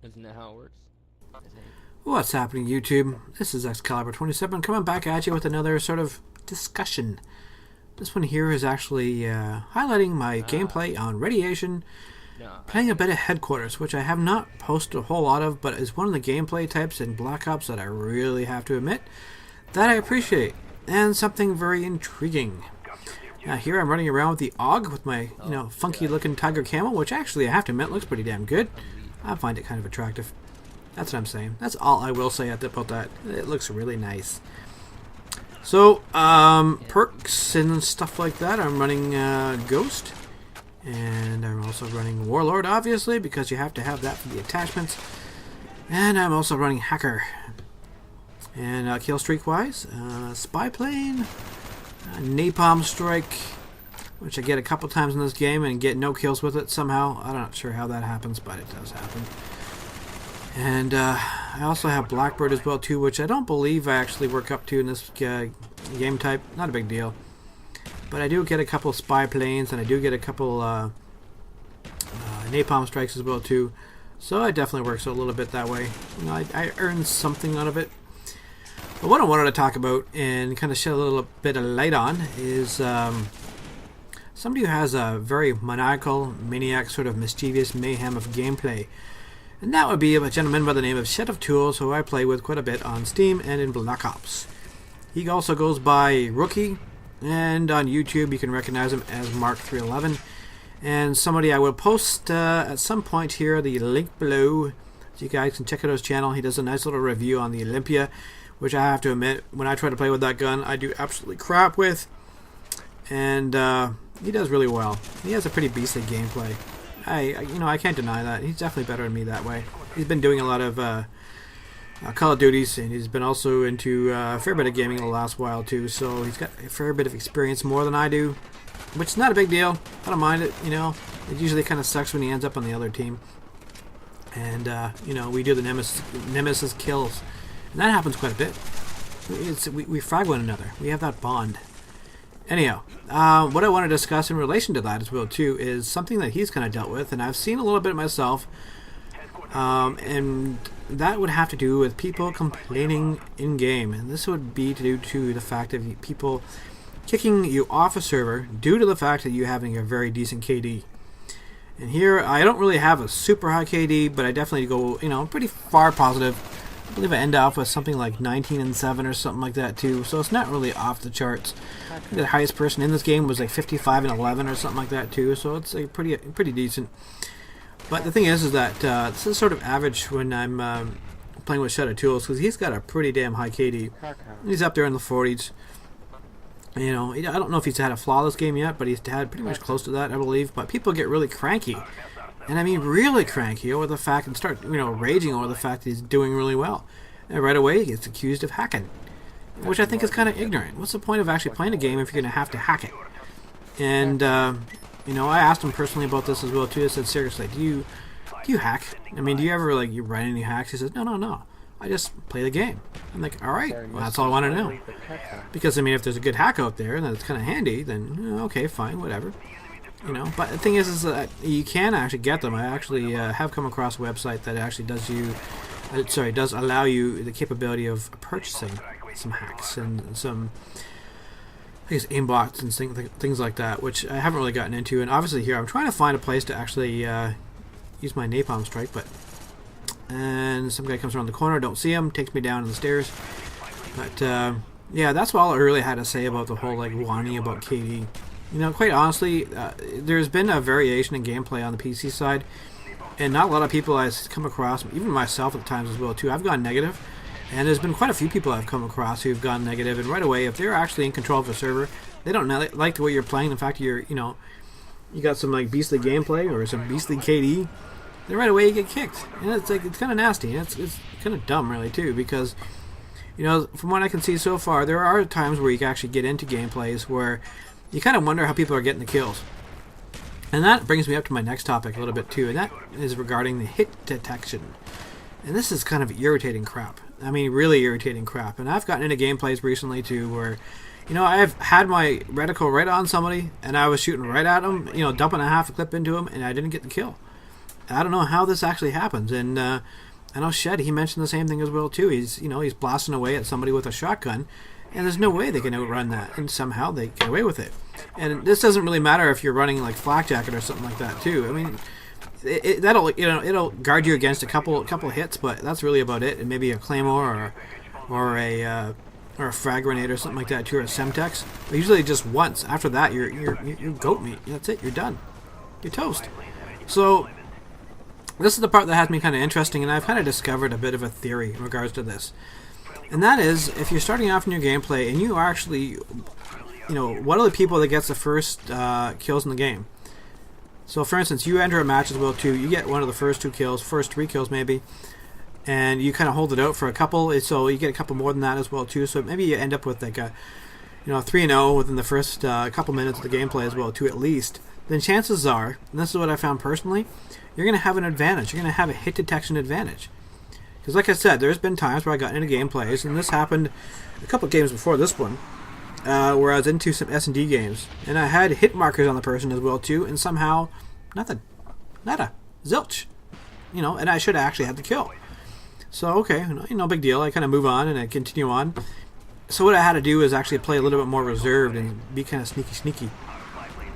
Isn't that how it works? I think. What's happening, YouTube? This is Excalibur27 coming back at you with another sort of discussion. This one here is actually highlighting my gameplay on Radiation, No. playing a bit of Headquarters, which I have not posted a whole lot of, but is one of the gameplay types in Black Ops that I really have to admit that I appreciate, and something very intriguing. Now here I'm running around with the AUG with my, funky looking tiger camel, which actually I have to admit looks pretty damn good. I find it kind of attractive. That's what I'm saying. That's all I will say about that. It looks really nice. So, perks and stuff like that. I'm running Ghost. And I'm also running Warlord, obviously, because you have to have that for the attachments. And I'm also running Hacker. And kill streak-wise, Spy Plane, Napalm Strike, which I get a couple times in this game and get no kills with it somehow. I'm not sure how that happens, but it does happen. And I also have Blackbird as well too, which I don't believe I actually work up to in this game type. Not a big deal. But I do get a couple Spy Planes, and I do get a couple Napalm Strikes as well too. So it definitely works a little bit that way. I earn something out of it. But what I wanted to talk about and kind of shed a little bit of light on is somebody who has a very maniacal, maniac, sort of mischievous mayhem of gameplay. And that would be a gentleman by the name of Shed of Tools, who I play with quite a bit on Steam and in Black Ops. He also goes by Roookie, and on YouTube you can recognize him as Mark311. And somebody I will post at some point here, the link below, so you guys can check out his channel. He does a nice little review on the Olympia, which I have to admit, when I try to play with that gun, I do absolutely crap with. And he does really well. He has a pretty beastly gameplay. I can't deny that. He's definitely better than me that way. He's been doing a lot of Call of Duties, and he's been also into a fair bit of gaming in the last while too. So he's got a fair bit of experience more than I do, which is not a big deal. I don't mind it. It usually kind of sucks when he ends up on the other team, and we do the nemesis kills, and that happens quite a bit. We frag one another. We have that bond. Anyhow, what I want to discuss in relation to that as well too is something that he's kind of dealt with, and I've seen a little bit myself, and that would have to do with people complaining in game, and this would be due to the fact of people kicking you off a server due to the fact that you having a very decent KD. And here I don't really have a super high KD, but I definitely go pretty far positive. I believe I end off with something like 19 and 7 or something like that too, so it's not really off the charts. The highest person in this game was like 55 and 11 or something like that too, so it's like pretty decent. But the thing is that this is sort of average when I'm playing with Shadow Tools, because he's got a pretty damn high KD. He's up there in the 40s. I don't know if he's had a flawless game yet, but he's had pretty much close to that, I believe. But people get really cranky. And I mean really cranky over the fact, and start raging over the fact that he's doing really well. And right away he gets accused of hacking, which I think is kind of ignorant. What's the point of actually playing a game if you're going to have to hack it? And I asked him personally about this as well too. I said, seriously, do you hack? I mean, do you ever you run any hacks? He says, no. I just play the game. I'm like, all right, well, that's all I want to know. Because I mean, if there's a good hack out there and that's kind of handy, then okay, fine, whatever. But the thing is that you can actually get them. I actually have come across a website that actually does allow you the capability of purchasing some hacks and some, I guess, aimbots and things like that, which I haven't really gotten into. And obviously here I'm trying to find a place to actually use my Napalm Strike, and some guy comes around the corner, don't see him, takes me down the stairs. But yeah, that's all I really had to say about the whole whining about KD. Quite honestly, there's been a variation in gameplay on the PC side, and not a lot of people I've come across, even myself at times as well too, I've gone negative, and there's been quite a few people I've come across who've gone negative, and right away, if they're actually in control of the server, they don't like the way you're playing, the fact that you got some beastly gameplay or some beastly KD, then right away you get kicked, and it's kind of nasty, and it's kind of dumb really too, because from what I can see so far, there are times where you can actually get into gameplays where you kind of wonder how people are getting the kills. And that brings me up to my next topic a little bit too, and that is regarding the hit detection. And this is kind of irritating crap. I mean, really irritating crap. And I've gotten into gameplays recently too where, I've had my reticle right on somebody, and I was shooting right at him, dumping a half a clip into him, and I didn't get the kill. I don't know how this actually happens. And I know Shed, he mentioned the same thing as well too. He's blasting away at somebody with a shotgun, and there's no way they can outrun that, and somehow they get away with it. And this doesn't really matter if you're running like Flak Jacket or something like that too. I mean, it'll guard you against a couple hits, but that's really about it. And maybe a Claymore or a frag grenade or something like that too, or a Semtex. But usually just once. After that, you're goat meat. That's it. You're done. You're toast. So this is the part that has me kind of interesting, and I've kind of discovered a bit of a theory in regards to this. And that is, if you're starting off in your gameplay and you are actually, one of the people that gets the first kills in the game. So for instance, you enter a match as well too, you get one of the first 2 kills, first 3 kills maybe, and you kind of hold it out for a couple, so you get a couple more than that as well too, so maybe you end up with like a 3-0 within the first couple minutes of the gameplay as well too, at least. Then chances are, and this is what I found personally, you're going to have an advantage. You're going to have a hit detection advantage. Because like I said, there's been times where I got into gameplays, and this happened a couple of games before this one, where I was into some S&D games, and I had hit markers on the person as well too, and somehow nothing, nada, zilch, and I should have actually had the kill. So okay, no big deal. I kind of move on and I continue on. So what I had to do is actually play a little bit more reserved and be kind of sneaky,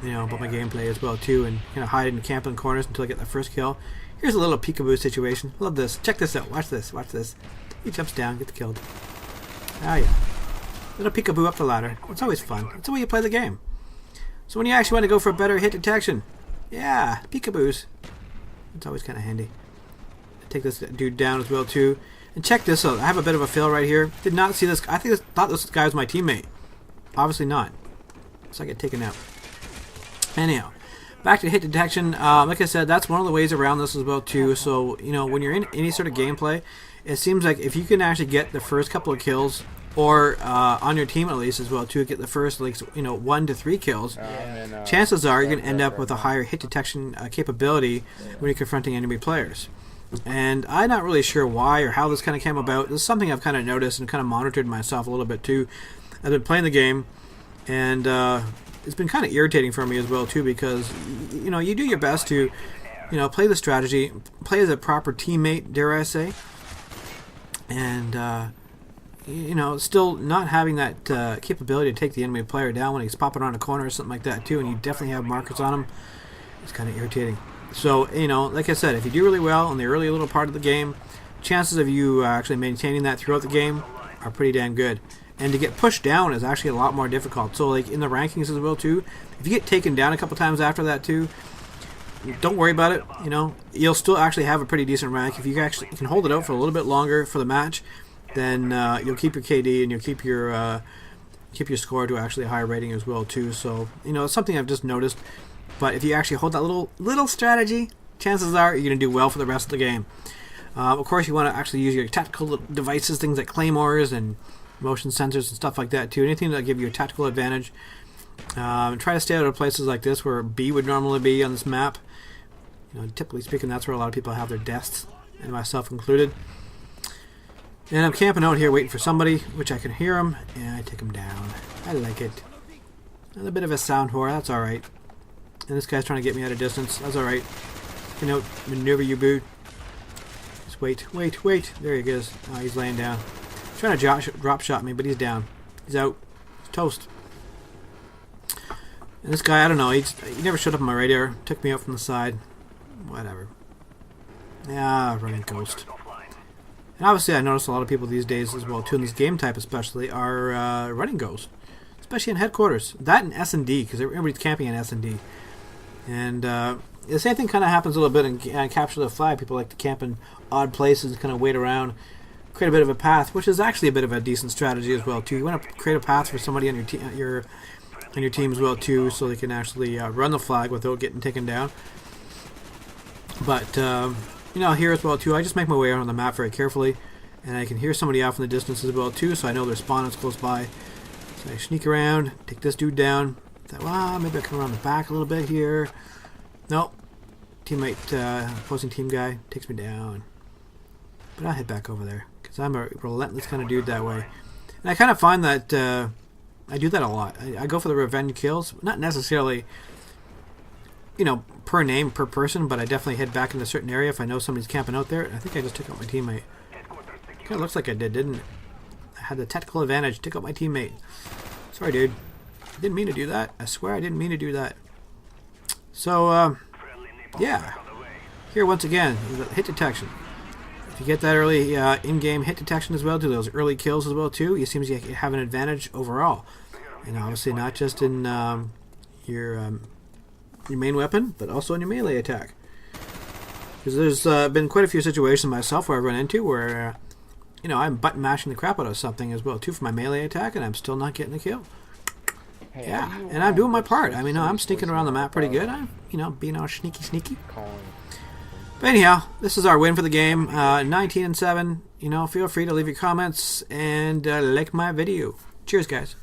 about my gameplay as well too, and kind of hide and camp in corners until I get the first kill. Here's a little peekaboo situation. Love this. Check this out. Watch this. Watch this. He jumps down, gets killed. Ah yeah. Little peekaboo up the ladder. It's always fun. It's the way you play the game. So when you actually want to go for better hit detection, yeah, peekaboos. It's always kind of handy. Take this dude down as well too. And check this out. I have a bit of a fail right here. Did not see this. I thought this guy was my teammate. Obviously not. So I get taken out. Anyhow, back to hit detection. Like I said, that's one of the ways around this as well too. So when you're in any sort of gameplay, it seems like if you can actually get the first couple of kills, or on your team at least as well too, get the first 1 to 3 kills, chances are you're going to end up with a higher hit detection capability when you're confronting enemy players. And I'm not really sure why or how this kind of came about. This is something I've kind of noticed and kind of monitored myself a little bit too. I've been playing the game, and it's been kind of irritating for me as well too, because you do your best to play the strategy, play as a proper teammate, dare I say, and still not having that capability to take the enemy player down when he's popping around a corner or something like that too, and you definitely have markers on him. It's kind of irritating. So like I said, if you do really well in the early little part of the game, chances of you actually maintaining that throughout the game are pretty damn good. And to get pushed down is actually a lot more difficult. So like in the rankings as well too, if you get taken down a couple times after that too, don't worry about it. You'll still actually have a pretty decent rank. If you actually can hold it out for a little bit longer for the match, then you'll keep your KD and you'll keep your score to actually a higher rating as well too. So it's something I've just noticed. But if you actually hold that little strategy, chances are you're going to do well for the rest of the game. Of course, you want to actually use your tactical devices, things like claymores and motion sensors and stuff like that too. Anything that give you a tactical advantage. Try to stay out of places like this where B would normally be on this map. Typically speaking, that's where a lot of people have their deaths, and myself included. And I'm camping out here waiting for somebody, which I can hear them, and I take them down. I like it. A bit of a sound whore, that's alright. And this guy's trying to get me at a distance. That's alright. Maneuver you boot. Just wait. There he goes. Oh, he's laying down. He's trying to drop shot me, but he's down. He's out. He's toast. And this guy, I don't know, he never showed up on my radar. Took me out from the side. Whatever. Yeah, running ghost. And obviously I notice a lot of people these days as well, too, in this game type especially, are running ghost. Especially in headquarters. That and S&D, because everybody's camping in S&D. And the same thing kind of happens a little bit in Capture the Flag. People like to camp in odd places and kind of wait around, create a bit of a path, which is actually a bit of a decent strategy as well too. You want to create a path for somebody on your team as well too, so they can actually run the flag without getting taken down. But here as well too, I just make my way around the map very carefully, and I can hear somebody off in the distance as well too, so I know their spawn is close by. So I sneak around, take this dude down. Thought, maybe I come around the back a little bit here. Nope. Teammate, opposing team guy takes me down. But I'll head back over there, because I'm a relentless kind of dude that way. And I kind of find that I do that a lot. I go for the revenge kills. Not necessarily you know, per name, per person, but I definitely head back into a certain area if I know somebody's camping out there. I think I just took out my teammate. Kind of looks like I did, didn't it? I had the tactical advantage. Took out my teammate. Sorry, dude. I didn't mean to do that. I swear I didn't mean to do that. So, yeah. Here, once again, hit detection. If you get that early in-game hit detection as well, do those early kills as well, too, it seems you have an advantage overall. And obviously not just in your main weapon, but also in your melee attack. Because there's been quite a few situations myself where I've run into where, you know, I'm button mashing the crap out of something as well, too, for my melee attack, and I'm still not getting a kill. Hey, yeah, and I'm doing my part. I mean, I'm sneaking around the map pretty good. I'm, you know, being all sneaky. But anyhow, this is our win for the game. 19-7. You know, feel free to leave your comments and like my video. Cheers, guys.